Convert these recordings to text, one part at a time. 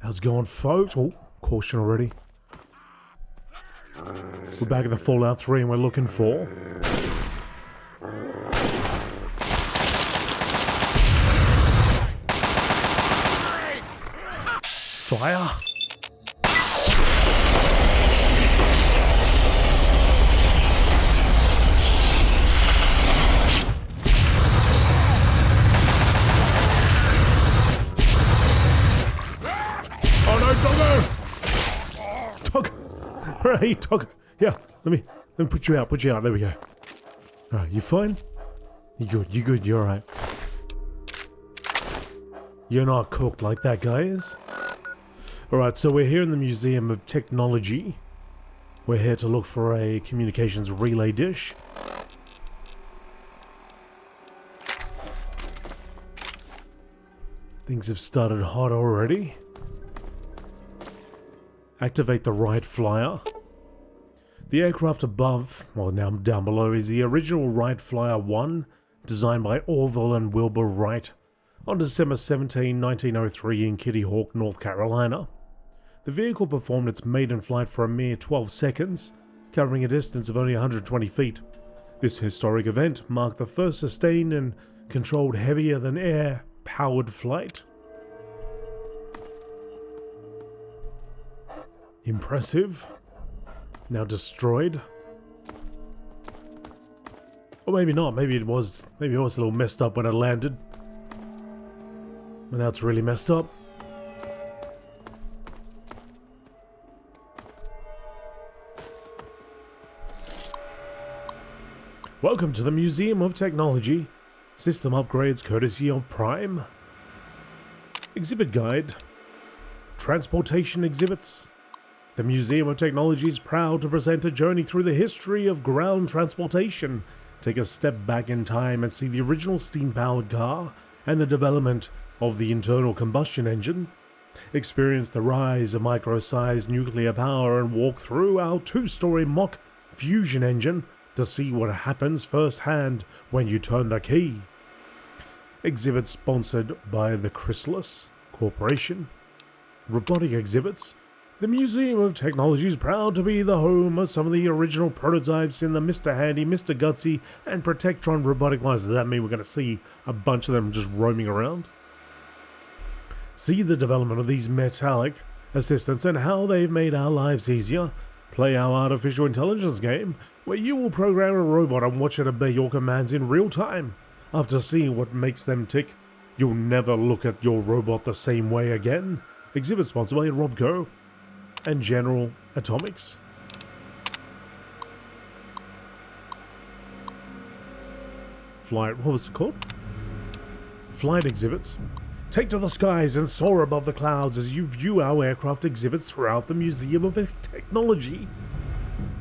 How's it going, folks? Oh, caution already. We're back in the Fallout 3 and we're looking for... fire? Hey, Togger. Yeah, let me put you out. There we go. Alright, you fine? You good, you're alright. You're not cooked like that guy is. Alright, so we're here in the Museum of Technology. We're here to look for a communications relay dish. Things have started hot already. Activate the Wright Flyer. The aircraft above, well now down below, is the original Wright Flyer 1, designed by Orville and Wilbur Wright on December 17, 1903 in Kitty Hawk, North Carolina. The vehicle performed its maiden flight for a mere 12 seconds, covering a distance of only 120 feet. This historic event marked the first sustained and controlled heavier-than-air powered flight. Impressive. Now destroyed. Or maybe not. Maybe it was a little messed up when it landed. But now it's really messed up. Welcome to the Museum of Technology. System upgrades courtesy of Prime. Exhibit guide. Transportation exhibits. The Museum of Technology is proud to present a journey through the history of ground transportation. Take a step back in time and see the original steam-powered car and the development of the internal combustion engine. Experience the rise of micro-sized nuclear power and walk through our two-story mock fusion engine to see what happens firsthand when you turn the key. Exhibit sponsored by the Chrysalis Corporation. Robotic exhibits. The Museum of Technology is proud to be the home of some of the original prototypes in the Mr. Handy, Mr. Gutsy, and Protectron robotic lines. Does that mean we're going to see a bunch of them just roaming around? See the development of these metallic assistants and how they've made our lives easier. Play our artificial intelligence game, where you will program a robot and watch it obey your commands in real time. After seeing what makes them tick, you'll never look at your robot the same way again. Exhibit sponsored by Robco and General Atomics. What was it called? Flight exhibits. Take to the skies and soar above the clouds as you view our aircraft exhibits throughout the Museum of Technology.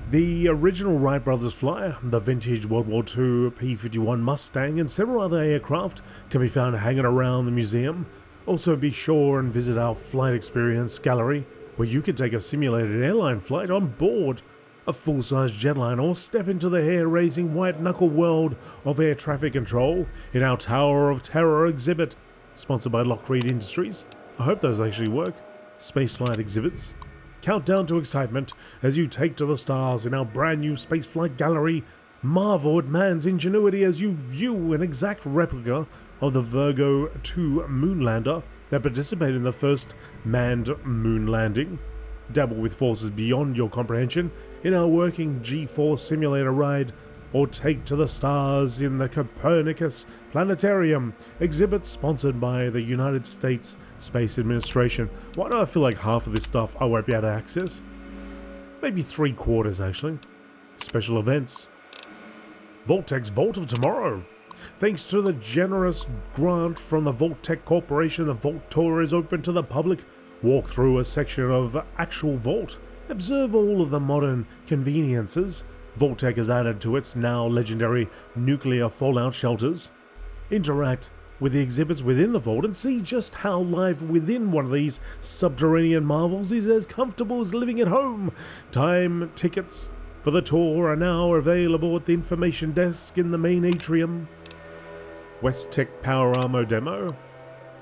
The original Wright brothers flyer, the vintage World War II P-51 Mustang, and several other aircraft can be found hanging around the museum. Also be sure and visit our flight experience gallery, where you can take a simulated airline flight on board a full-size jetliner or step into the hair-raising white-knuckle world of air traffic control in our Tower of Terror exhibit, sponsored by Lockheed Industries. I hope those actually work. Spaceflight exhibits. Countdown to excitement as you take to the stars in our brand new spaceflight gallery. Marvel at man's ingenuity as you view an exact replica of the Virgo 2 moonlander that participated in the first manned moon landing. Dabble with forces beyond your comprehension in our working G-Force simulator ride, or take to the stars in the Copernicus Planetarium exhibit sponsored by the United States Space Administration. Why do I feel like half of this stuff I won't be able to access? Maybe 3/4 actually. Special events. Vault-Tech's Vault of Tomorrow. Thanks to the generous grant from the Vault-Tech Corporation, the Vault Tour is open to the public. Walk through a section of actual Vault. Observe all of the modern conveniences Vault-Tech has added to its now legendary nuclear fallout shelters. Interact with the exhibits within the Vault and see just how life within one of these subterranean marvels is as comfortable as living at home. Time tickets for the tour are now available at the information desk in the main atrium. West Tech Power Armor Demo.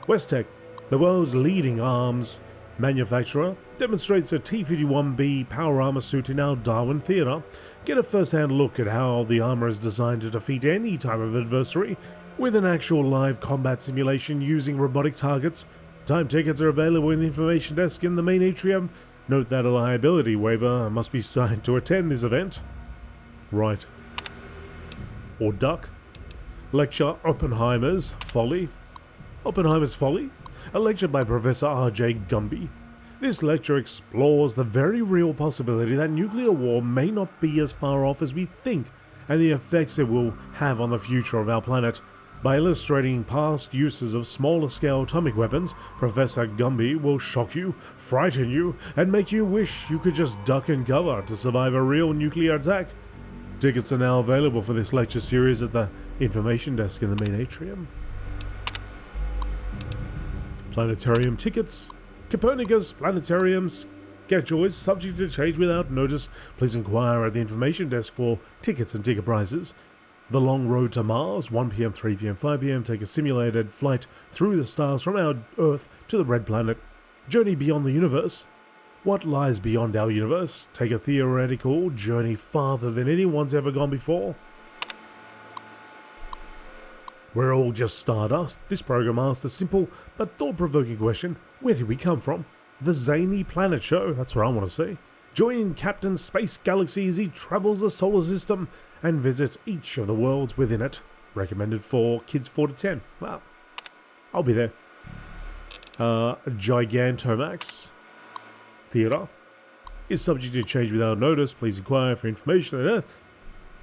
West Tech, the world's leading arms Manufacturer demonstrates a T-51B power armor suit in our Darwin Theatre. Get a first-hand look at how the armor is designed to defeat any type of adversary with an actual live combat simulation using robotic targets. Time tickets are available in the information desk in the main atrium. Note that a liability waiver must be signed to attend this event. Right. Or duck. Lecture Oppenheimer's Folly. Oppenheimer's Folly? A lecture by Professor R.J. Gumby. This lecture explores the very real possibility that nuclear war may not be as far off as we think, and the effects it will have on the future of our planet. By illustrating past uses of smaller-scale atomic weapons, Professor Gumby will shock you, frighten you, and make you wish you could just duck and cover to survive a real nuclear attack. Tickets are now available for this lecture series at the information desk in the main atrium. Planetarium tickets. Copernicus Planetarium schedule is subject to change without notice. Please inquire at the information desk for tickets and ticket prices. The Long Road to Mars, 1 p.m., 3 p.m., 5 p.m. Take a simulated flight through the stars from our Earth to the Red Planet. Journey beyond the universe. What lies beyond our universe? Take a theoretical journey farther than anyone's ever gone before. We're all just stardust. This program asks the simple but thought-provoking question, where did we come from? The Zany Planet Show, that's what I want to see. Join Captain Space Galaxy as he travels the solar system and visits each of the worlds within it. Recommended for kids 4 to 10. Well, I'll be there. Gigantomax Theatre is subject to change without notice. Please inquire for information.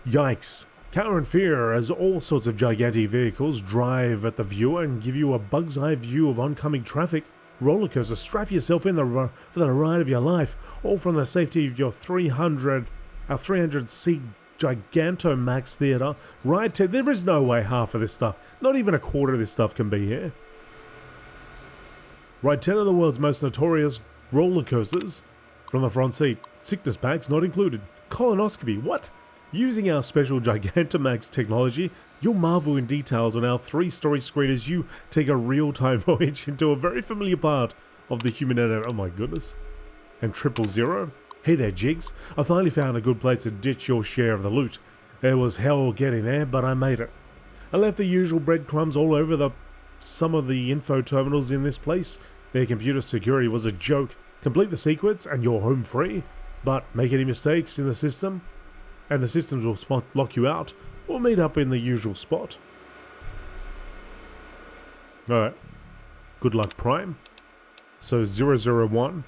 Yikes. Cower and fear as all sorts of gigantic vehicles drive at the viewer and give you a bug's eye view of oncoming traffic. Roller coaster, strap yourself in for the ride of your life, all from the safety of your 300-seat Gigantomax Theatre. Ride 10. There is no way half of this stuff, not even a quarter of this stuff can be here. Ride 10 of the world's most notorious roller coasters from the front seat. Sickness packs not included. Colonoscopy, what? Using our special Gigantamax technology, you'll marvel in details on our 3-story screen as you take a real-time voyage into a very familiar part of the human anatomy. Oh my goodness. And 000. Hey there, Jigs. I finally found a good place to ditch your share of the loot. It was hell getting there, but I made it. I left the usual breadcrumbs all over some of the info terminals in this place. Their computer security was a joke. Complete the sequence and you're home free. But make any mistakes in the system, and the systems will lock you out, or meet up in the usual spot. Alright. Good luck, Prime. So 001.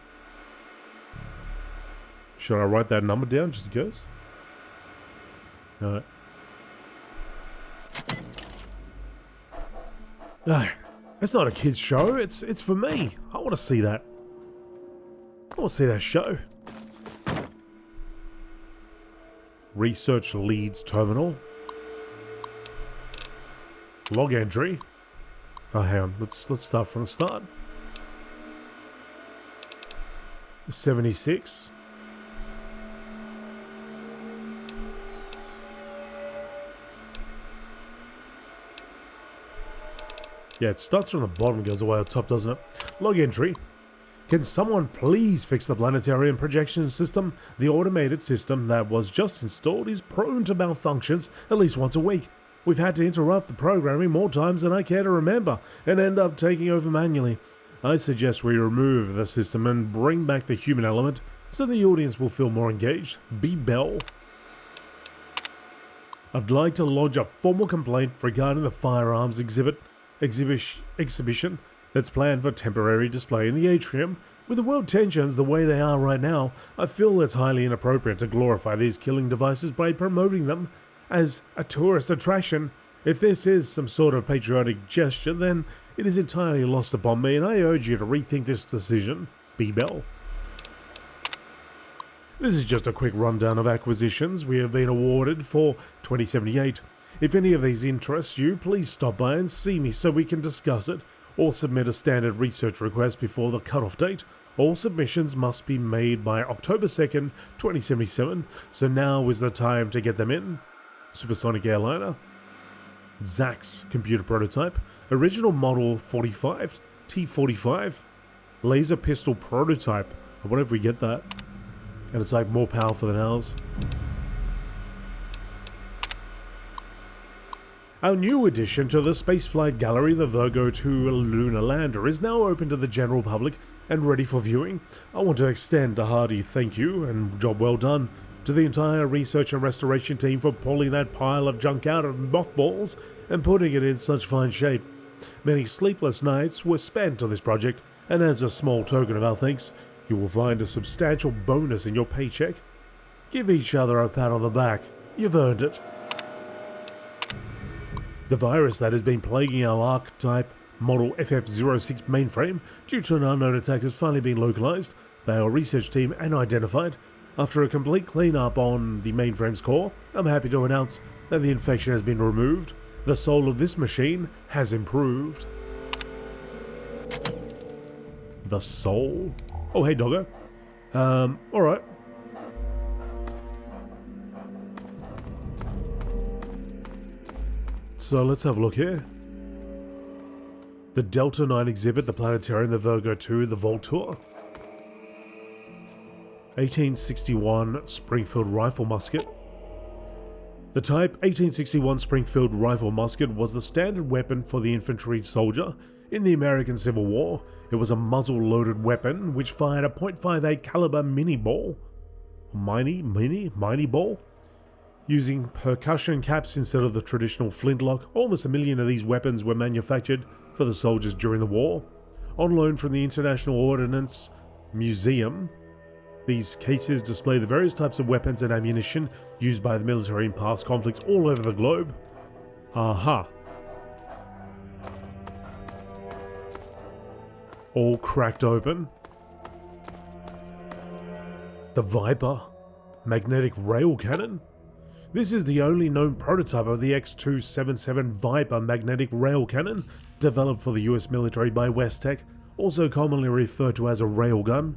Should I write that number down just in case? Alright. No, it's not a kid's show, it's for me. I want to see that. I want to see that show. Research Leads Terminal. Log entry. Oh, hang on. Let's start from the start. 76. Yeah, it starts from the bottom and goes away up top, doesn't it? Log entry. Can someone please fix the planetarium projection system? The automated system that was just installed is prone to malfunctions at least once a week. We've had to interrupt the programming more times than I care to remember and end up taking over manually. I suggest we remove the system and bring back the human element so the audience will feel more engaged. B. Bell. I'd like to lodge a formal complaint regarding the firearms exhibition that's planned for temporary display in the atrium. With the world tensions the way they are right now, I feel it's highly inappropriate to glorify these killing devices by promoting them as a tourist attraction. If this is some sort of patriotic gesture, then it is entirely lost upon me, and I urge you to rethink this decision. B. Bell. This is just a quick rundown of acquisitions we have been awarded for 2078. If any of these interests you, please stop by and see me so we can discuss it, or submit a standard research request before the cutoff date. All submissions must be made by October 2nd, 2077, so now is the time to get them in. Supersonic Airliner. Zax Computer Prototype. Original Model 45, T45. Laser pistol prototype. I wonder if we get that. And it's like more powerful than ours. Our new addition to the spaceflight gallery, the Virgo 2 lunar lander, is now open to the general public and ready for viewing. I want to extend a hearty thank you and job well done to the entire research and restoration team for pulling that pile of junk out of mothballs and putting it in such fine shape. Many sleepless nights were spent on this project, and as a small token of our thanks, you will find a substantial bonus in your paycheck. Give each other a pat on the back. You've earned it. The virus that has been plaguing our archetype model FF06 mainframe due to an unknown attack has finally been localized by our research team and identified. After a complete cleanup on the mainframe's core, I'm happy to announce that the infection has been removed. The soul of this machine has improved. The soul? Oh, hey, doggo. Alright. So let's have a look here. The Delta 9 exhibit, the Planetarium, the Virgo 2, the Vault Tour. 1861 Springfield Rifle Musket. The type 1861 Springfield Rifle Musket was the standard weapon for the infantry soldier in the American Civil War. It was a muzzle-loaded weapon which fired a .58 caliber mini ball, ball, using percussion caps instead of the traditional flintlock. Almost 1 million of these weapons were manufactured for the soldiers during the war. On loan from the International Ordnance Museum, these cases display the various types of weapons and ammunition used by the military in past conflicts all over the globe. Aha. All cracked open. The Viper magnetic rail cannon. This is the only known prototype of the X277 Viper magnetic rail cannon, developed for the US military by Westech, also commonly referred to as a railgun.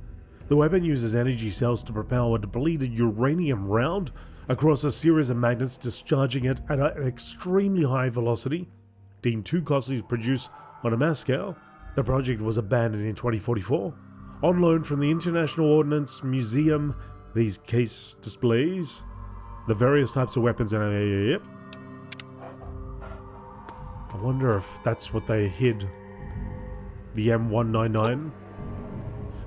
The weapon uses energy cells to propel a depleted uranium round across a series of magnets, discharging it at an extremely high velocity. Deemed too costly to produce on a mass scale, the project was abandoned in 2044. On loan from the International Ordnance Museum, these case displays the various types of weapons and yep. I wonder if that's what they hid. The M199.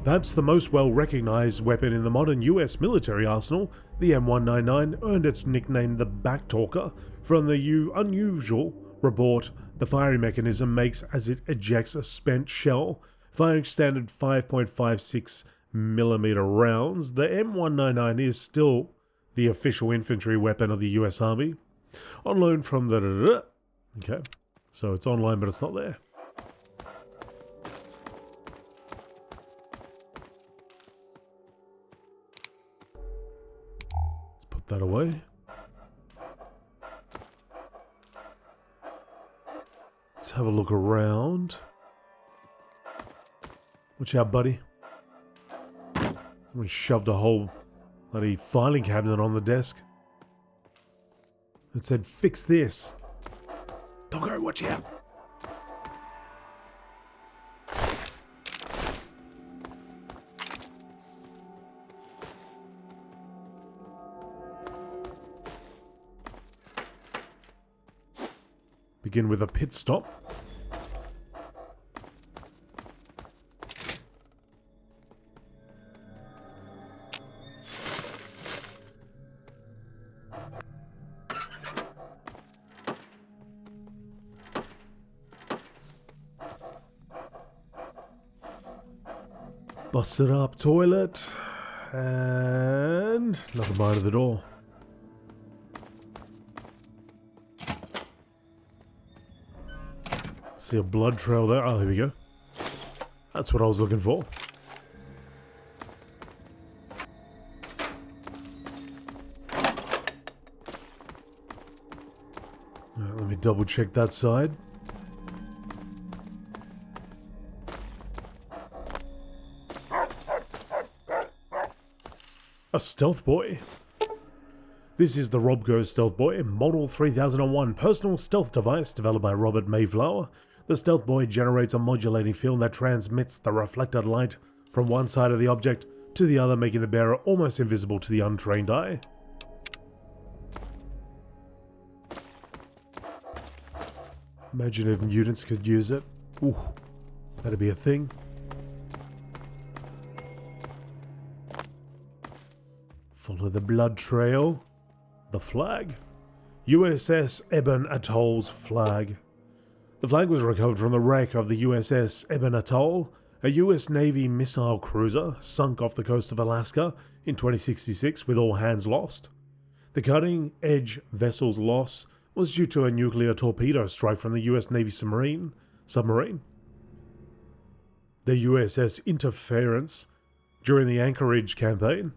Perhaps the most well-recognized weapon in the modern US military arsenal, the M199 earned its nickname the Backtalker from the unusual report the firing mechanism makes as it ejects a spent shell, firing standard 5.56mm rounds. The M199 is still the official infantry weapon of the US Army. On loan from the... Okay, so it's online but it's not there. Let's put that away. Let's have a look around. Watch out, buddy. Someone shoved a whole bloody filing cabinet on the desk. It said, "Fix this." Doggo, watch out. Begin with a pit stop. Busted up toilet, and nothing behind the door. See a blood trail there. Oh, here we go. That's what I was looking for. Alright, let me double check that side. A stealth boy. This is the Robco Stealth Boy, Model 3001 personal stealth device developed by Robert Mayflower. The stealth buoy generates a modulating field that transmits the reflected light from one side of the object to the other, making the bearer almost invisible to the untrained eye. Imagine if mutants could use it. Ooh, that'd be a thing. Follow the blood trail. The flag. USS Ebon Atoll's flag. The flag was recovered from the wreck of the USS Ebon Atoll, a US Navy missile cruiser sunk off the coast of Alaska in 2066 with all hands lost. The cutting-edge vessel's loss was due to a nuclear torpedo strike from the US Navy submarine. The USS Interference during the Anchorage campaign.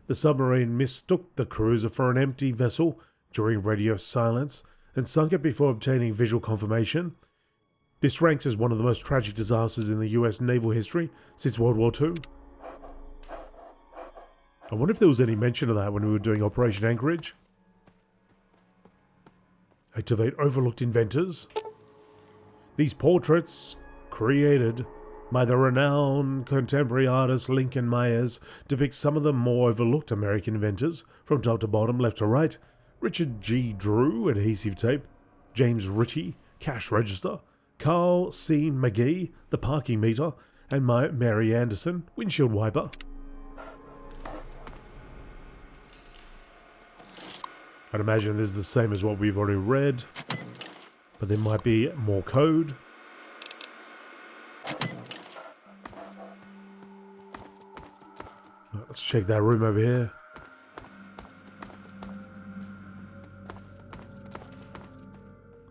The submarine mistook the cruiser for an empty vessel during radio silence and sunk it before obtaining visual confirmation. This ranks as one of the most tragic disasters in the US naval history since World War II. I wonder if there was any mention of that when we were doing Operation Anchorage. Activate overlooked inventors. These portraits, created by the renowned contemporary artist Lincoln Myers, depict some of the more overlooked American inventors, from top to bottom, left to right. Richard G. Drew, adhesive tape. James Ritchie, cash register. Carl C. McGee, the parking meter. And Mary Anderson, windshield wiper. I'd imagine this is the same as what we've already read, but there might be more code. Let's check that room over here.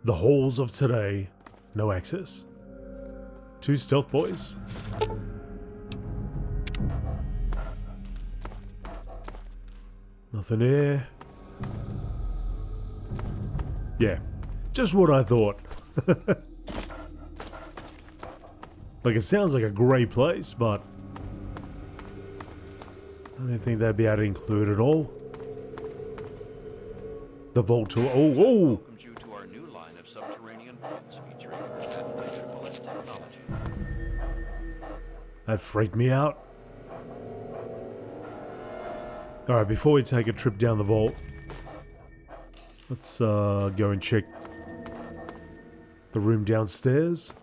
The halls of today. No access. 2 stealth boys. Nothing here. Yeah, just what I thought. Like, it sounds like a great place, but I don't think they'd be able to include it all. The vault tour. Oh, whoa! Welcomes you to our new line of subterranean vaults featuring advanced bullet technology. That freaked me out. Alright, before we take a trip down the vault, let's go and check the room downstairs.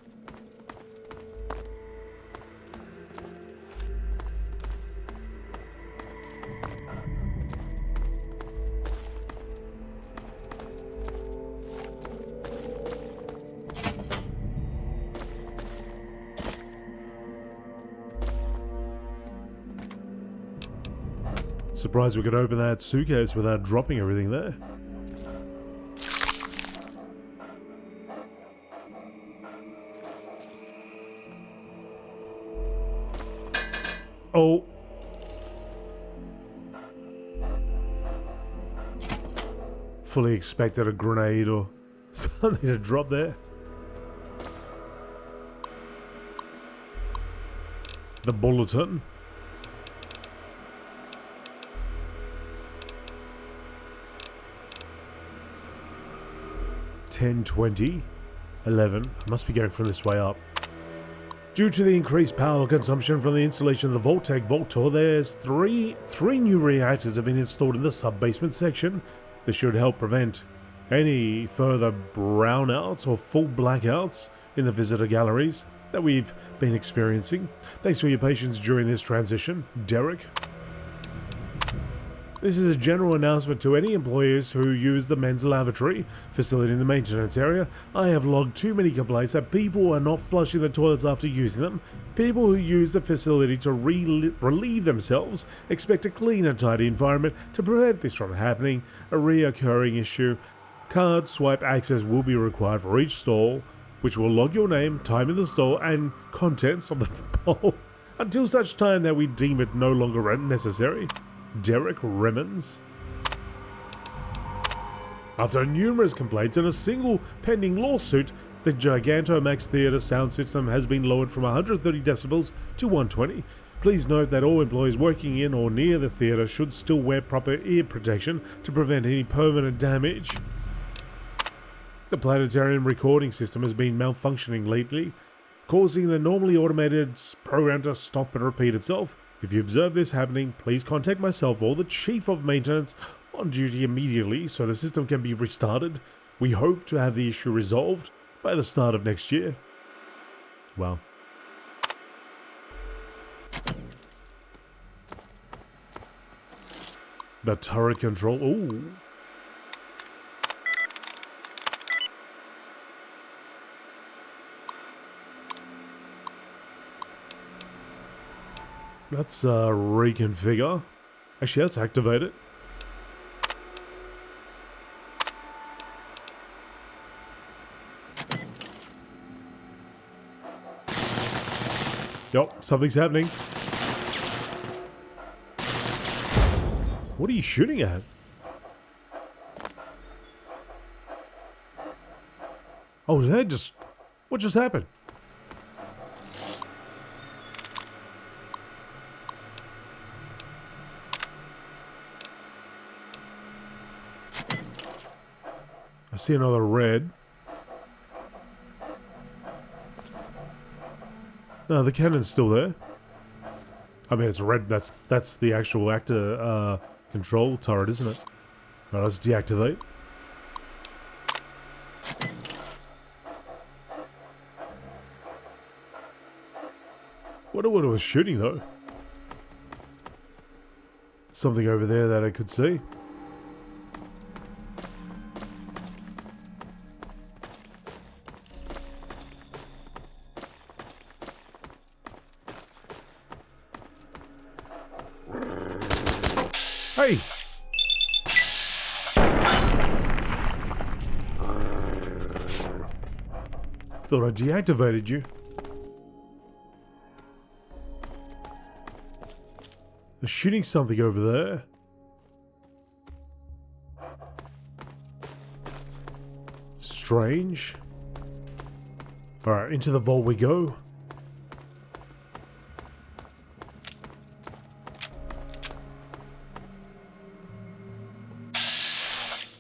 Surprised we could open that suitcase without dropping everything there. Oh. Fully expected a grenade or something to drop there. The bulletin. $10, $20, $11. I must be going from this way up. Due to the increased power consumption from the installation of the Vault-Tec Vault Tour, there's three new reactors have been installed in the sub-basement section. This should help prevent any further brownouts or full blackouts in the visitor galleries that we've been experiencing. Thanks for your patience during this transition, Derek. This is a general announcement to any employees who use the men's lavatory facility in the maintenance area. I have logged too many complaints that people are not flushing the toilets after using them. People who use the facility to relieve themselves expect a clean and tidy environment. To prevent this from happening, a reoccurring issue, card swipe access will be required for each stall, which will log your name, time in the stall, and contents of the bowl until such time that we deem it no longer necessary. Derek Remmons. After numerous complaints and a single pending lawsuit, the Gigantomax Theatre sound system has been lowered from 130 decibels to 120. Please note that all employees working in or near the theatre should still wear proper ear protection to prevent any permanent damage. The planetarium recording system has been malfunctioning lately, causing the normally automated program to stop and repeat itself. If you observe this happening, please contact myself or the Chief of Maintenance on duty immediately so the system can be restarted. We hope to have the issue resolved by the start of next year. Wow. The turret control. Ooh. Let's reconfigure. Actually, let's activate it. Yup, something's happening. What are you shooting at? Oh, did that just... What just happened? I see another red. No, the cannon's still there. I mean, it's red. That's the actual actor control turret, isn't it? Alright, let's deactivate. Wonder what it was shooting though. Something over there that I could see. Hey! Thought I deactivated you. They're shooting something over there. Strange. Alright, into the vault we go.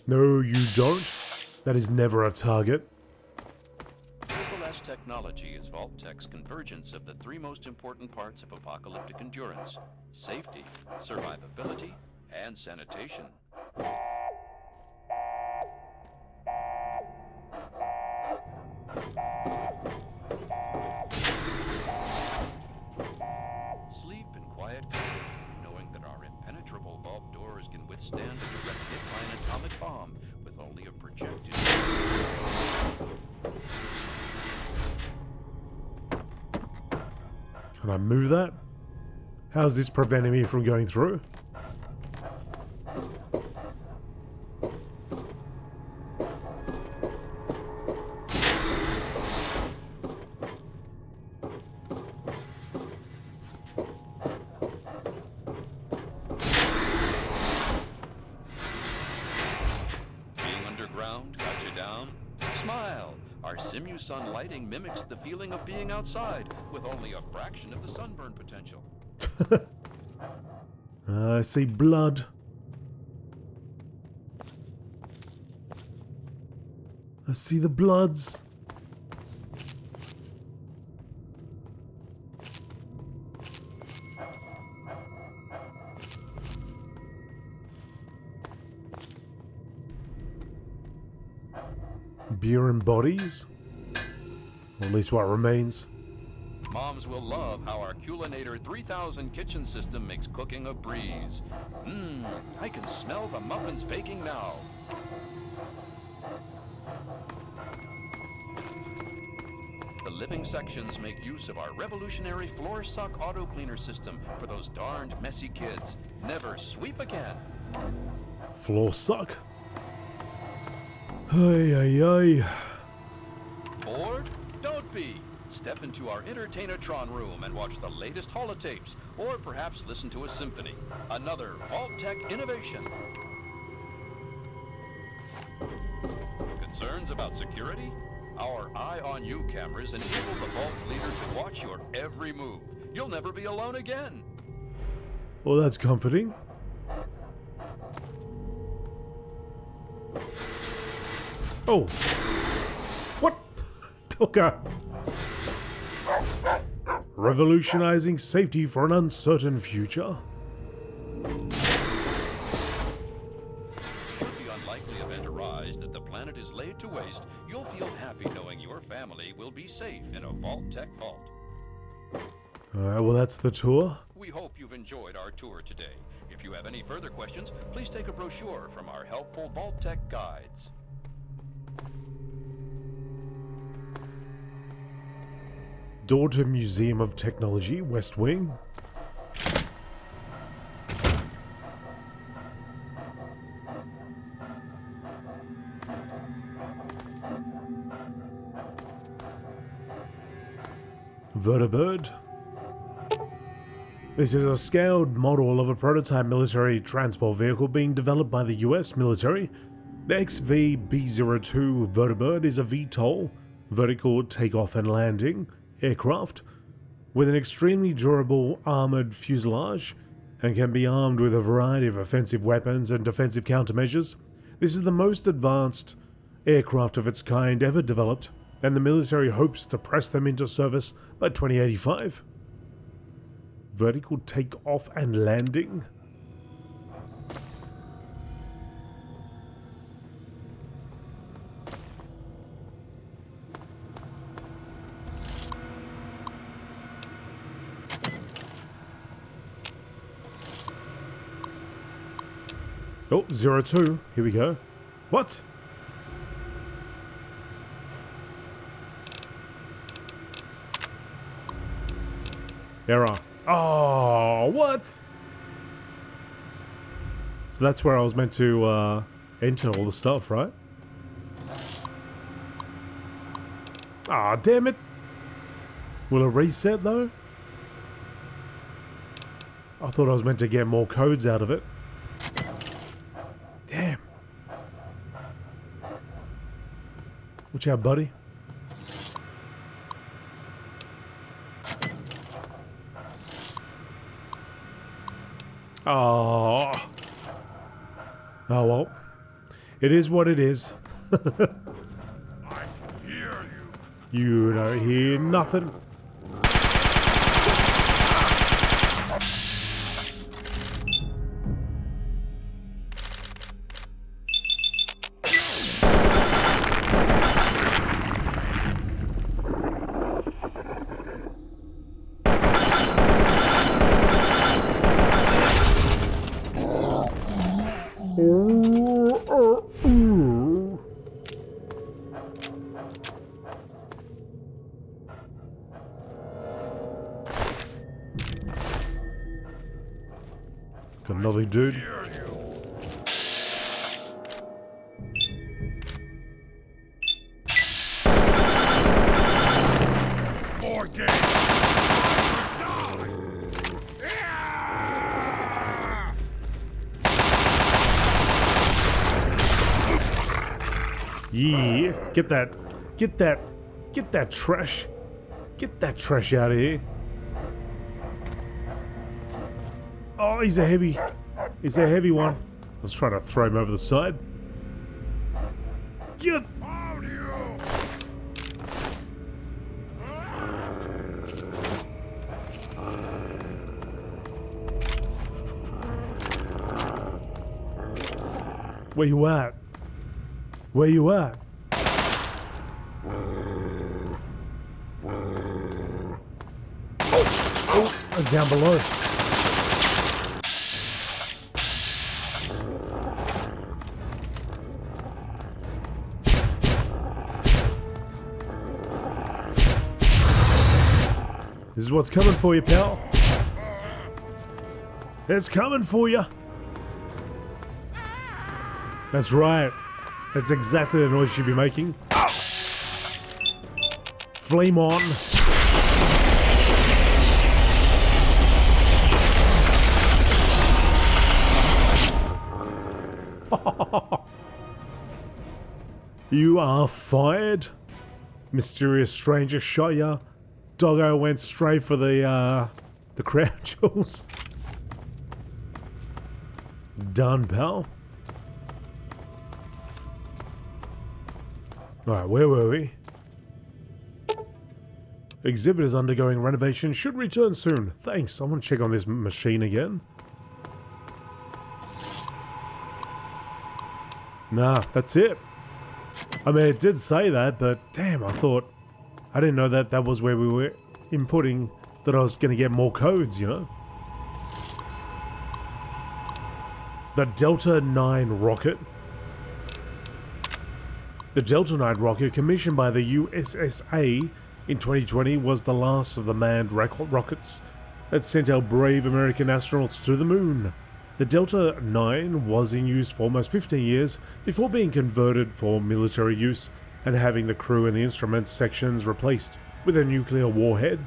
No, you don't. That is never a target. S technology is Vault-Tech's convergence of the three most important parts of apocalyptic endurance: safety, survivability, and sanitation. Sleep in quiet comfort, knowing that our impenetrable vault doors can withstand a direct hit by an atomic bomb with only a projected... Can I move that? How's this preventing me from going through? Being underground got you down? Smile! Our Simu-Sun lighting mimics the feeling of being outside, with only a fraction of the sunburn potential. I see blood. I see the bloods. Beer and bodies? Or at least what remains. Moms will love how our Culinator 3000 kitchen system makes cooking a breeze. I can smell the muffins baking now. The living sections make use of our revolutionary floor suck auto cleaner system for those darned messy kids. Never sweep again. Floor suck? Ay, ay, ay. Bored? Don't be. Step into our Entertainatron room and watch the latest holotapes, or perhaps listen to a symphony. Another Vault-Tech innovation. Concerns about security? Our Eye on You cameras enable the Vault Leader to watch your every move. You'll never be alone again. Well, that's comforting. Oh. Tucker. Revolutionizing safety for an uncertain future. Should the unlikely event arise that the planet is laid to waste, you'll feel happy knowing your family will be safe in a Vault-Tec vault. Alright, well that's the tour. We hope you've enjoyed our tour today. If you have any further questions, please take a brochure from our helpful Vault-Tec guides. Door to Museum of Technology, West Wing. Vertibird. This is a scaled model of a prototype military transport vehicle being developed by the US military. The XV-B02 Vertibird is a VTOL, vertical takeoff and landing, aircraft with an extremely durable armored fuselage and can be armed with a variety of offensive weapons and defensive countermeasures. This is the most advanced aircraft of its kind ever developed, and the military hopes to press them into service by 2085. Vertical takeoff and landing. Oh, 02. Here we go. What? Error. Oh, what? So that's where I was meant to enter all the stuff, right? Ah, damn it. Will it reset though? I thought I was meant to get more codes out of it. Damn. Watch out, buddy. Oh. Oh well. It is what it is. I can hear you. You don't hear nothing. Got another dude. Hear you. More games. Yeah, get that trash. Get that trash out of here. Oh, he's a heavy one. Let's try to throw him over the side. Get. Out you. Where you at? Where you at? Oh, down below. This is what's coming for you, pal. It's coming for you. That's right. That's exactly the noise you'd be making. Flame on. You are fired. Mysterious stranger shot ya. Doggo went straight for the crown jewels. Done, pal. Alright, where were we? Exhibit is undergoing renovation. Should return soon. Thanks. I want to check on this machine again. Nah, that's it. I mean, it did say that, but damn, I didn't know that that was where we were inputting, that I was going to get more codes, you know? The Delta 9 rocket. The Delta 9 rocket, commissioned by the USSA in 2020, was the last of the manned rockets that sent our brave American astronauts to the moon. The Delta 9 was in use for almost 15 years before being converted for military use and having the crew and the instruments sections replaced with a nuclear warhead.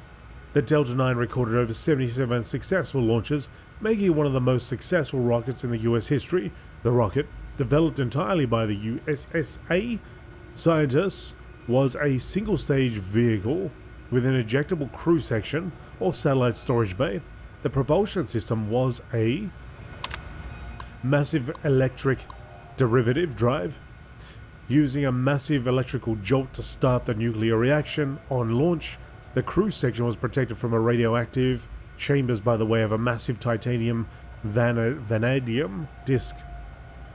The Delta 9 recorded over 77 successful launches, making it one of the most successful rockets in the US history. The rocket, developed entirely by the USSA scientists, was a single-stage vehicle with an ejectable crew section or satellite storage bay. The propulsion system was a massive electric derivative drive, using a massive electrical jolt to start the nuclear reaction. On launch, the crew section was protected from a radioactive chambers by the way of a massive titanium vanadium disc.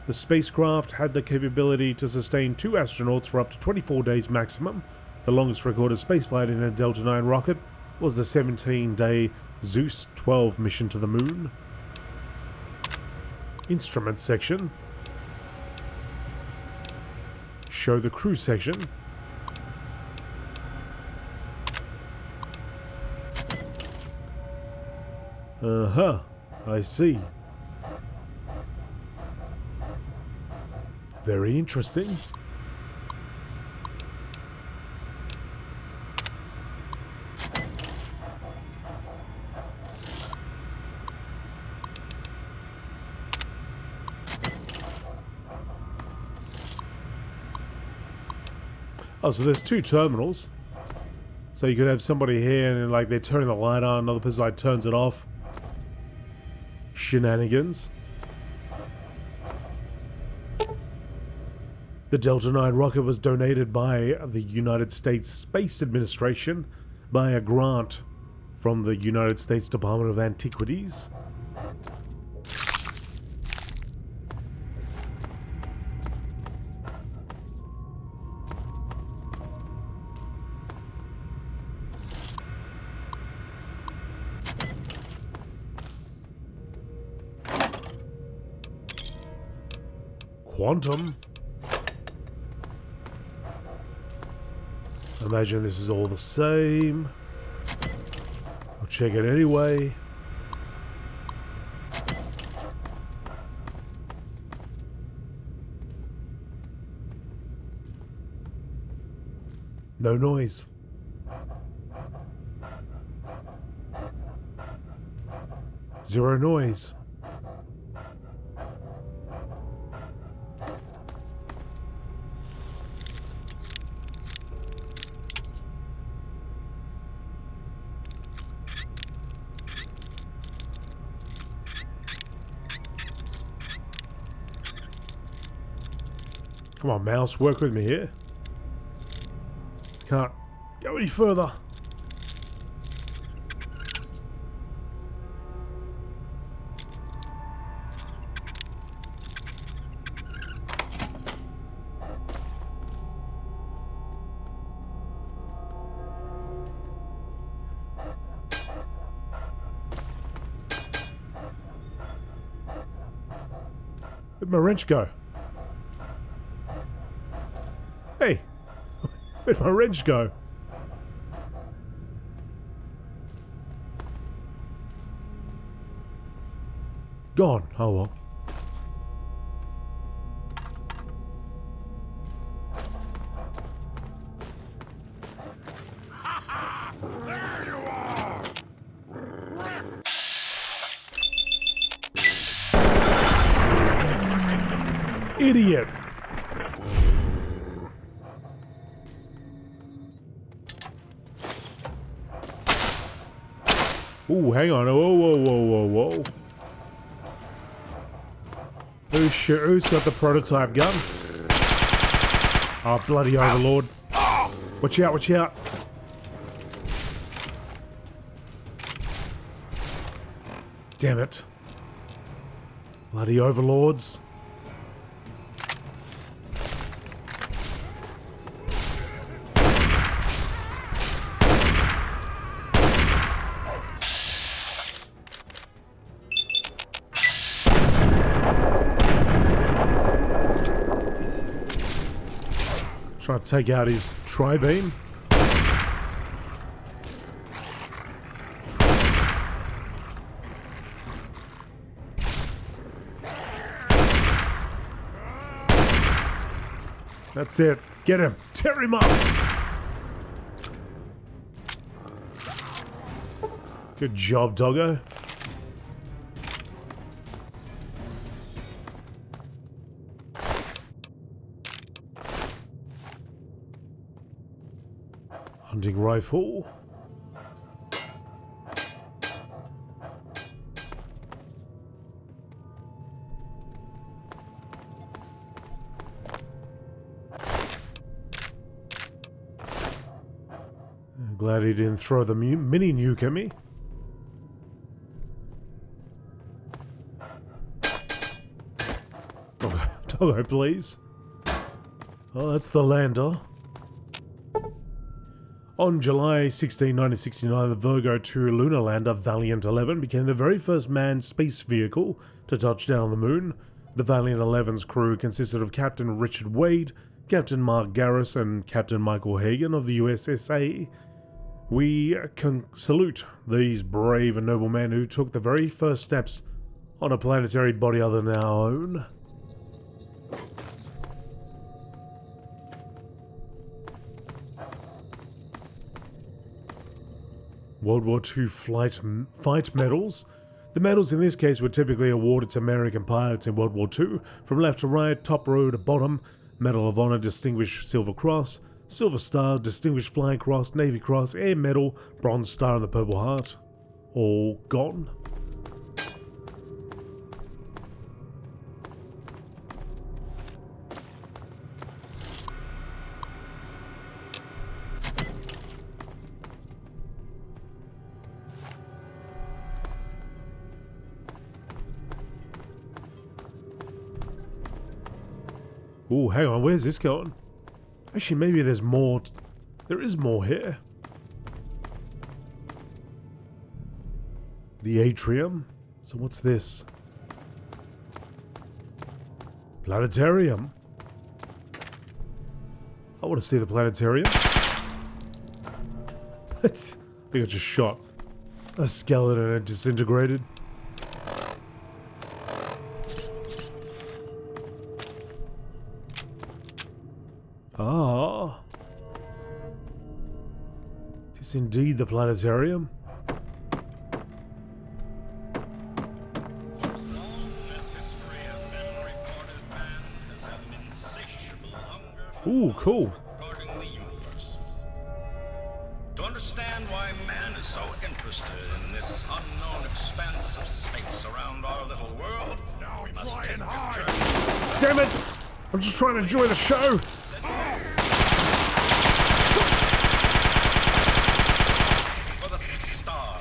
The spacecraft had the capability to sustain 2 astronauts for up to 24 days maximum. The longest recorded spaceflight in a Delta 9 rocket was the 17-day Zeus 12 mission to the moon. Instrument section. Show the crew section. I see. Very interesting. Oh, so there's 2 terminals. So you could have somebody here and like they're turning the light on, another person like turns it off. Shenanigans. The Delta 9 rocket was donated by the United States Space Administration by a grant from the United States Department of Antiquities. Quantum. Imagine this is all the same. I'll check it anyway. No noise. Zero noise. Come on, mouse, work with me here. Can't go any further. Where'd my wrench go? Hey, where'd my wrench go? Gone. Oh well. There you are! Idiot. Ooh, hang on. Whoa, whoa, whoa, whoa, whoa. Who's got the prototype gun? Oh, bloody overlord. Watch out, watch out. Damn it. Bloody overlords. Trying to take out his tri-beam. That's it. Get him. Tear him up. Good job, doggo. Hunting rifle. Glad he didn't throw the mini nuke at me. Doggo, please. Oh, that's the lander. On July 16, 1969, the Virgo 2 lunar lander Valiant 11 became the very first manned space vehicle to touch down on the moon. The Valiant 11's crew consisted of Captain Richard Wade, Captain Mark Garris, and Captain Michael Hagan of the USSA. We can salute these brave and noble men who took the very first steps on a planetary body other than our own. World War II fight medals. The medals in this case were typically awarded to American pilots in World War II, from left to right, top row to bottom. Medal of Honor, Distinguished Silver Cross, Silver Star, Distinguished Flying Cross, Navy Cross, Air Medal, Bronze Star, and the Purple Heart. All gone. Ooh, hang on, where's this going? Actually, maybe there's more. There is more here. The atrium. So what's this? Planetarium. I want to see the planetarium. I think I just shot a skeleton and it disintegrated. Ah. It is indeed the planetarium. Ooh, cool. To understand why man is so interested in this unknown expanse of space around our little world, we must take hard. Damn it! I'm just trying to enjoy the show. For the star.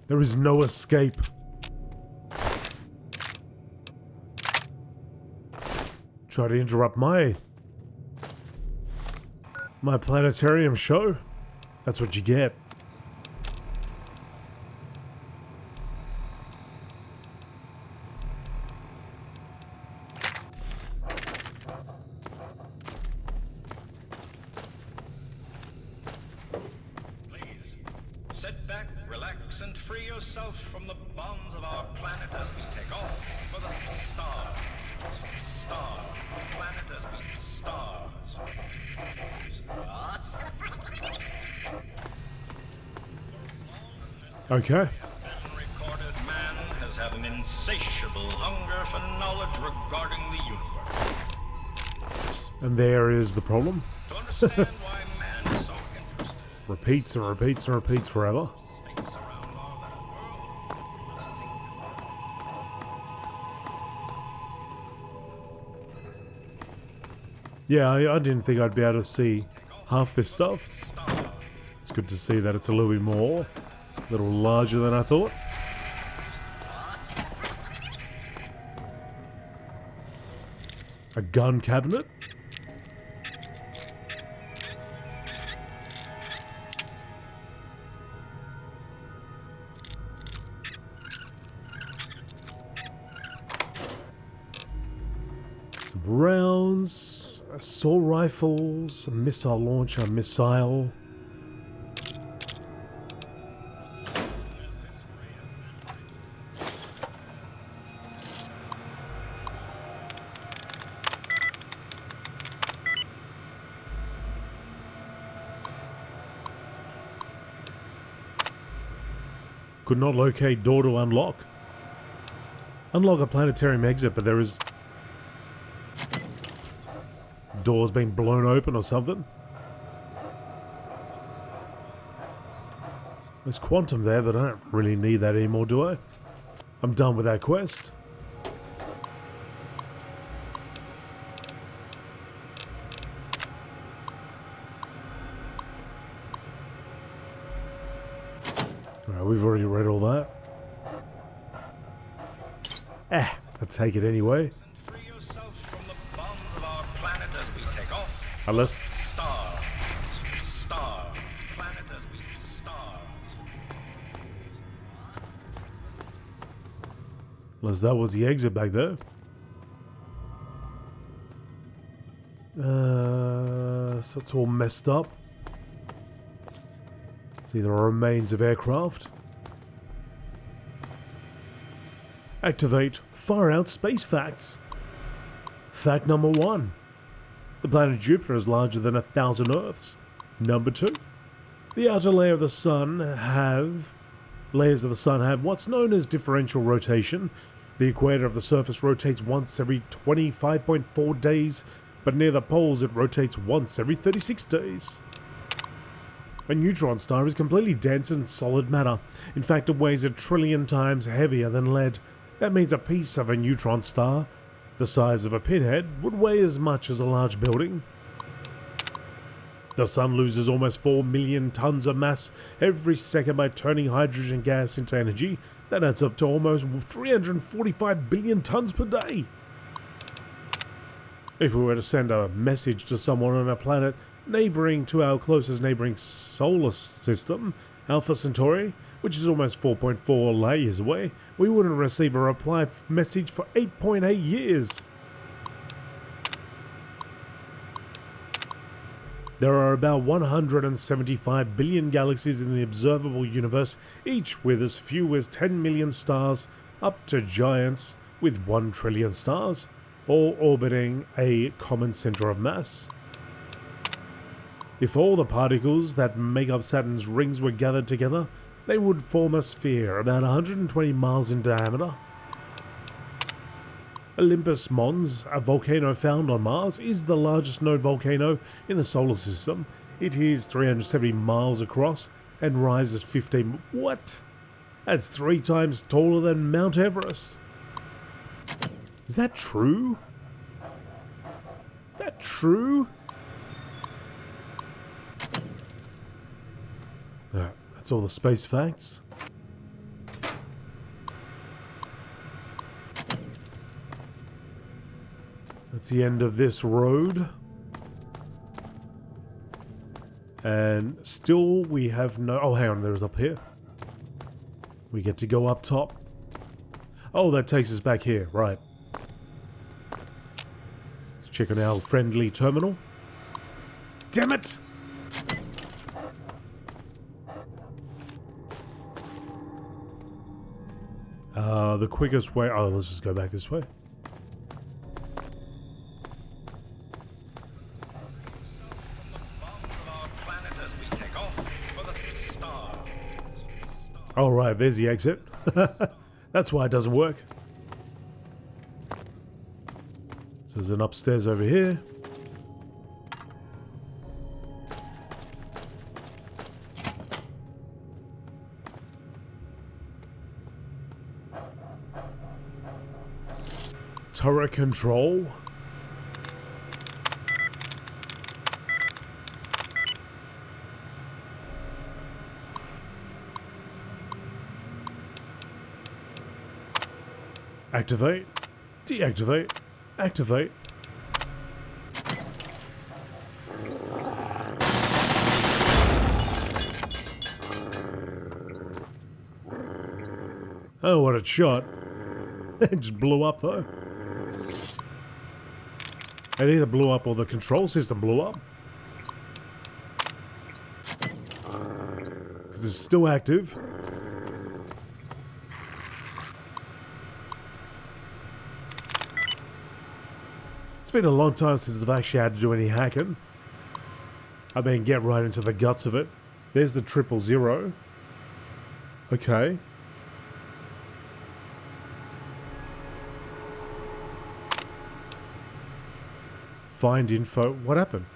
There is no escape. Try to interrupt my planetarium show. That's what you get. Please, sit back, relax, and free yourself from the bonds of our planet as we take off for the stars. Stars. Planet as we stars. Okay. Recorded man has had an insatiable hunger for knowledge regarding the universe. And there is the problem. To understand why man is so interested Repeats and repeats and repeats forever. in space around our little world, we must take Yeah, I didn't think I'd be able to see half this stuff. It's good to see that it's a little bit more, a little larger than I thought. A gun cabinet. Some rounds, assault rifles, a missile launcher, missile. Could not locate door to unlock. Unlock a planetarium exit, but there is... door's been blown open or something. There's quantum there, but I don't really need that anymore, do I? I'm done with that quest. Alright, we've already read all that. I'll take it anyway. Free yourself from the bonds of our planet as we take off. Unless... Star. Planet as we stars. Unless that was the exit back there. So it's all messed up. It's either remains of aircraft. Activate far out space facts. Fact number 1. The planet Jupiter is larger than 1,000 Earths. Number 2. The outer layers of the sun have what's known as differential rotation. The equator of the surface rotates once every 25.4 days, but near the poles it rotates once every 36 days. A neutron star is completely dense and solid matter. In fact, it weighs 1 trillion times heavier than lead. That means a piece of a neutron star, the size of a pinhead, would weigh as much as a large building. The sun loses almost 4 million tons of mass every second by turning hydrogen gas into energy. That adds up to almost 345 billion tons per day. If we were to send a message to someone on a planet neighboring to our closest neighboring solar system, Alpha Centauri, which is almost 4.4 light-years away, we wouldn't receive a reply message for 8.8 years. There are about 175 billion galaxies in the observable universe, each with as few as 10 million stars, up to giants with 1 trillion stars, all orbiting a common center of mass. If all the particles that make up Saturn's rings were gathered together, they would form a sphere about 120 miles in diameter. Olympus Mons, a volcano found on Mars, is the largest known volcano in the solar system. It is 370 miles across and rises 15... What? That's 3 times taller than Mount Everest. Is that true? Is that true? That's all the space facts. That's the end of this road. And still we have no... Oh, hang on, there's up here. We get to go up top. Oh, that takes us back here, right. Let's check on our friendly terminal. Damn it! The quickest way... Oh, let's just go back this way. Oh, right, there's the exit. That's why it doesn't work. So there's an upstairs over here. Turret control. Activate. Deactivate. Activate. Oh, what a shot. It just blew up though. It either blew up or the control system blew up. Because it's still active. It's been a long time since I've actually had to do any hacking. I mean, get right into the guts of it. There's the 000. Okay. Find info. What happened?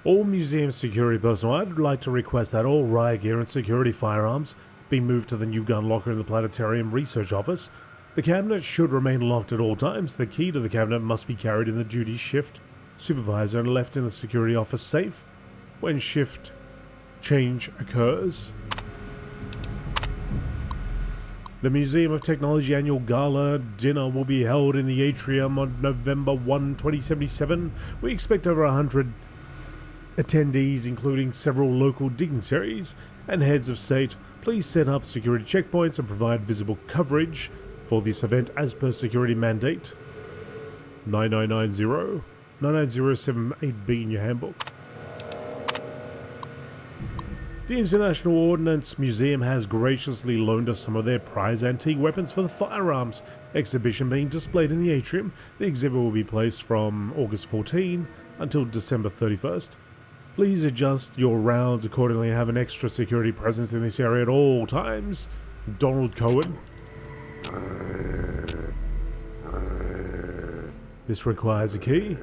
All museum security personnel, I'd like to request that all riot gear and security firearms be moved to the new gun locker in the Planetarium Research Office. The cabinet should remain locked at all times. The key to the cabinet must be carried in the duty shift supervisor and left in the security office safe when shift change occurs. The Museum of Technology annual gala dinner will be held in the atrium on November 1, 2077. We expect over 100 attendees, including several local dignitaries and heads of state. Please set up security checkpoints and provide visible coverage for this event as per security mandate 9990 99078B in your handbook. The International Ordnance Museum has graciously loaned us some of their prized antique weapons for the firearms exhibition being displayed in the atrium. The exhibit will be placed from August 14 until December 31st. Please adjust your rounds accordingly and have an extra security presence in this area at all times. Donald Cohen. This requires a key,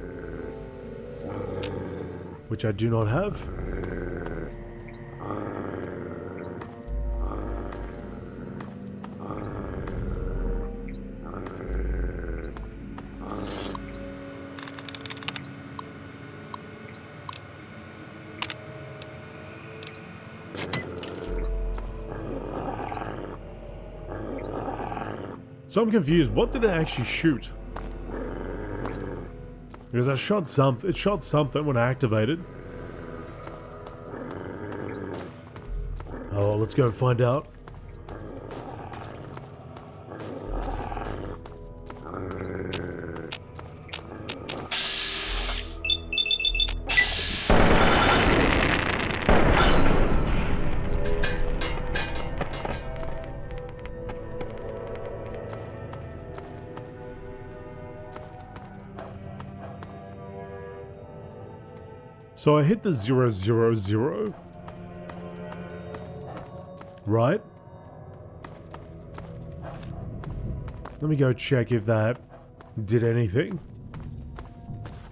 which I do not have. So I'm confused. What did it actually shoot? Because I shot something. It shot something when I activated. Oh, let's go and find out. So I hit the 000, right? Let me go check if that did anything.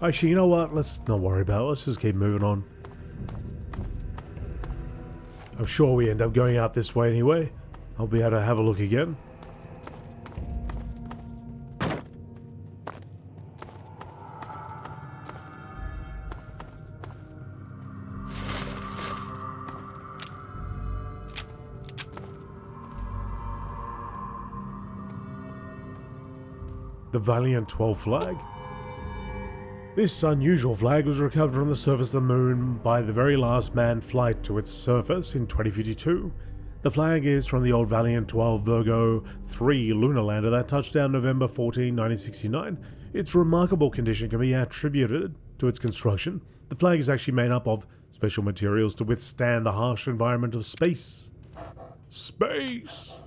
Actually, you know what? Let's not worry about it. Let's just keep moving on. I'm sure we end up going out this way anyway. I'll be able to have a look again. The Valiant 12 flag. This unusual flag was recovered from the surface of the moon by the very last manned flight to its surface in 2052. The flag is from the old Valiant 12 Virgo 3 lunar lander that touched down November 14, 1969. Its remarkable condition can be attributed to its construction. The flag is actually made up of special materials to withstand the harsh environment of space. Space!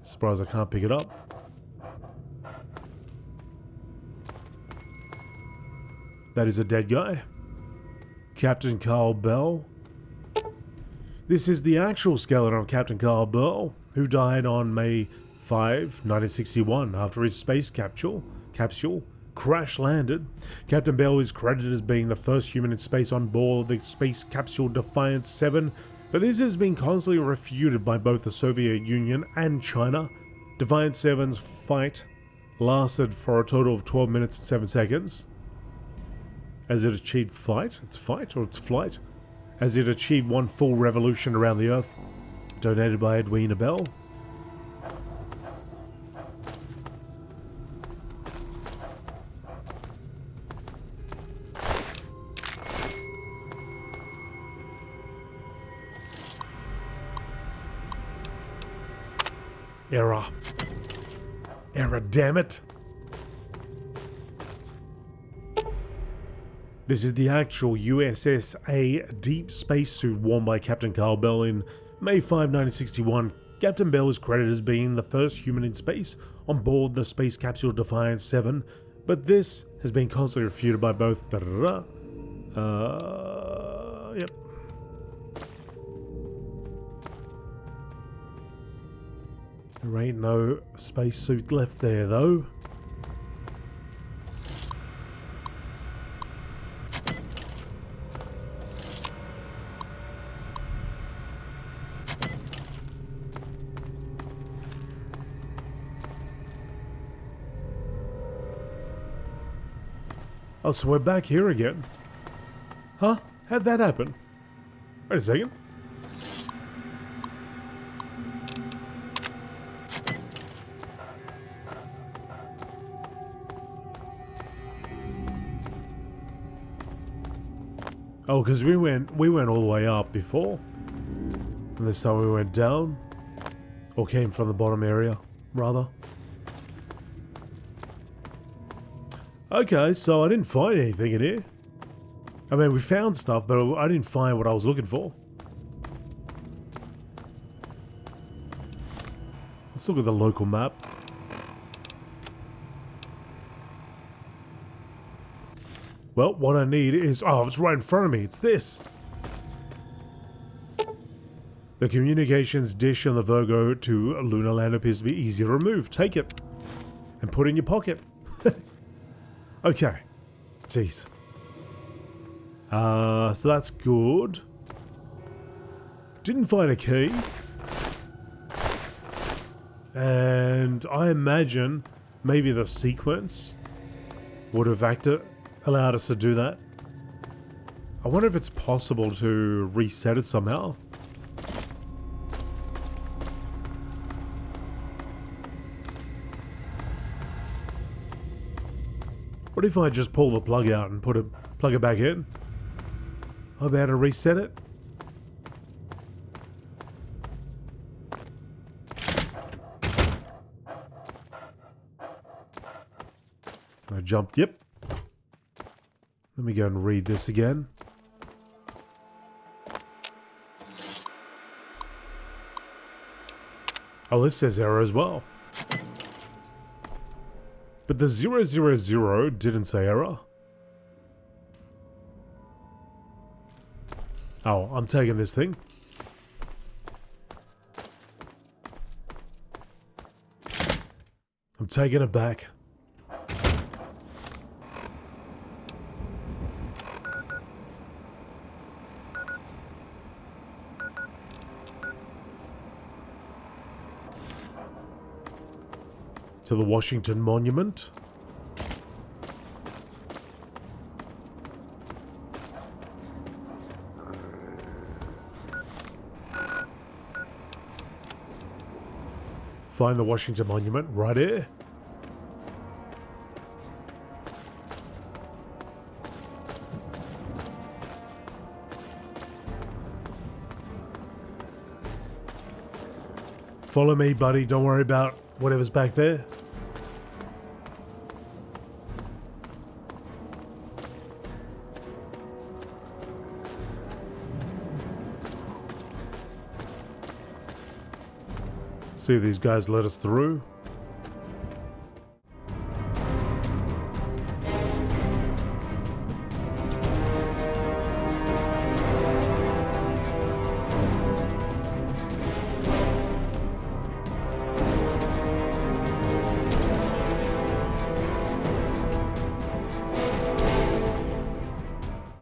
Surprised I can't pick it up. That is a dead guy. Captain Carl Bell. This is the actual skeleton of Captain Carl Bell, who died on May 5, 1961 after his space capsule crash landed. Captain Bell is credited as being the first human in space on board the space capsule Defiance 7, but this has been constantly refuted by both the Soviet Union and China. Defiance 7's fight lasted for a total of 12 minutes and 7 seconds. As it achieved flight, its flight, as it achieved one full revolution around the Earth. Donated by Edwina Bell. Error. Error, damn it. This is the actual USS-A deep spacesuit worn by Captain Carl Bell in May 5, 1961. Captain Bell is credited as being the first human in space on board the space capsule Defiance 7, but this has been constantly refuted by both yep. There ain't no spacesuit left there though. Oh, so we're back here again. Huh? How'd that happen? Wait a second. Oh, because we went all the way up before. And this time we went down. Or came from the bottom area, rather. Okay, so I didn't find anything in here. I mean, we found stuff, but I didn't find what I was looking for. Let's look at the local map. Well, what I need is... Oh, it's right in front of me. It's this. The communications dish on the Virgo to Lunar Land appears to be easy to remove. Take it. And put it in your pocket. Okay. Jeez. So that's good. Didn't find a key. And I imagine maybe the sequence would have allowed us to do that. I wonder if it's possible to reset it somehow. What if I just pull the plug out and plug it back in? I'll be able to reset it. I jumped, yep. Let me go and read this again. Oh, this says error as well. But the 000 didn't say error. Oh, I'm taking this thing. I'm taking it back. To the Washington Monument. Find the Washington Monument right here. Follow me, buddy. Don't worry about whatever's back there. See if these guys let us through.